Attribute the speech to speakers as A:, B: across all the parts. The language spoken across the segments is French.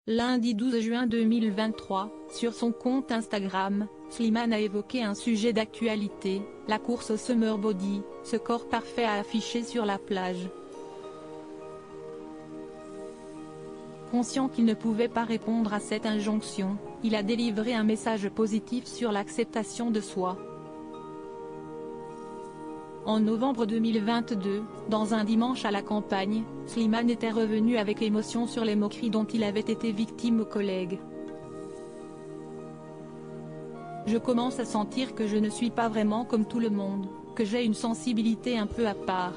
A: Lundi 12 juin 2023, sur son compte Instagram, Slimane a évoqué un sujet d'actualité, la course au Summer Body, ce corps parfait à afficher sur la plage. Conscient qu'il ne pouvait pas répondre à cette injonction, il a délivré un message positif sur l'acceptation de soi. En novembre 2022, dans un dimanche à la campagne, Slimane était revenu avec émotion sur les moqueries dont il avait été victime aux collègues. Je commence à sentir que je ne suis pas vraiment comme tout le monde, que j'ai une sensibilité un peu à part.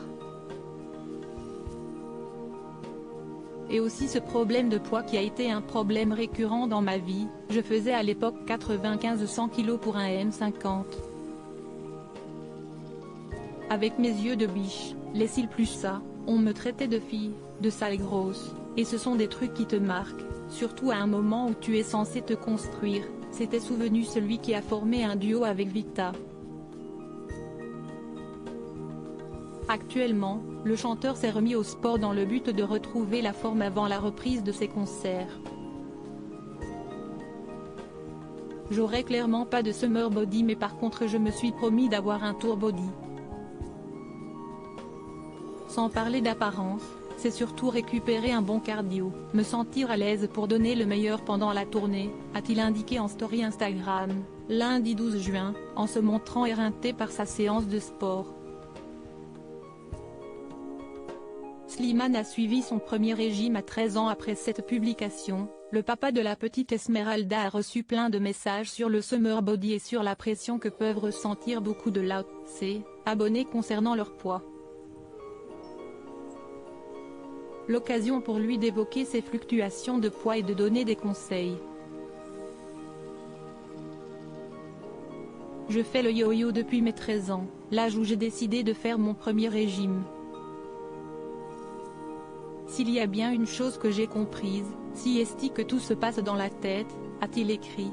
A: Et aussi ce problème de poids qui a été un problème récurrent dans ma vie, je faisais à l'époque 95-100 kg pour un M50. Avec mes yeux de biche, les cils plus ça, on me traitait de fille, de sale grosse, et ce sont des trucs qui te marquent, surtout à un moment où tu es censé te construire. S'était souvenu celui qui a formé un duo avec Victa. Actuellement, le chanteur s'est remis au sport dans le but de retrouver la forme avant la reprise de ses concerts. J'aurai clairement pas de Summer Body, mais par contre je me suis promis d'avoir un Tour Body. Sans parler d'apparence, c'est surtout récupérer un bon cardio, me sentir à l'aise pour donner le meilleur pendant la tournée, a-t-il indiqué en story Instagram, lundi 12 juin, en se montrant éreinté par sa séance de sport. Slimane a suivi son premier régime à 13 ans après cette publication. Le papa de la petite Esmeralda a reçu plein de messages sur le Summer Body et sur la pression que peuvent ressentir beaucoup de ses abonnés concernant leur poids. L'occasion pour lui d'évoquer ses fluctuations de poids et de donner des conseils. Je fais le yo-yo depuis mes 13 ans, l'âge où j'ai décidé de faire mon premier régime. S'il y a bien une chose que j'ai comprise, si est que tout se passe dans la tête, a-t-il écrit.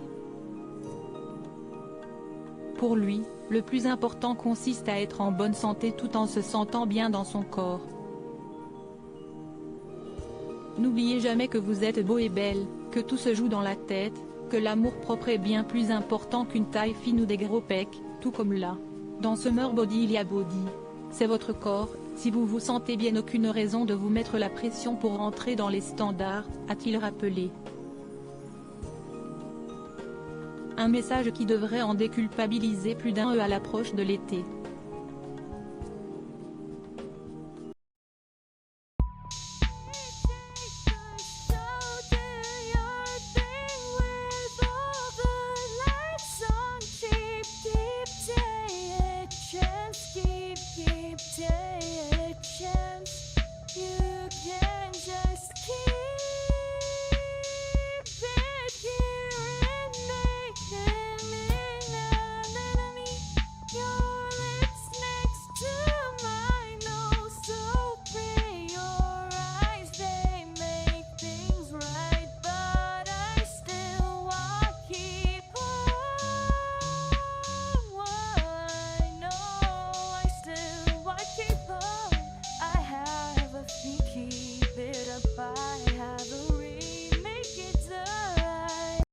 A: Pour lui, le plus important consiste à être en bonne santé tout en se sentant bien dans son corps. N'oubliez jamais que vous êtes beau et belle, que tout se joue dans la tête, que l'amour-propre est bien plus important qu'une taille fine ou des gros pecs, tout comme là. Dans Summer Body il y a body. C'est votre corps, si vous vous sentez bien aucune raison de vous mettre la pression pour rentrer dans les standards, a-t-il rappelé. Un message qui devrait en déculpabiliser plus d'un à l'approche de l'été.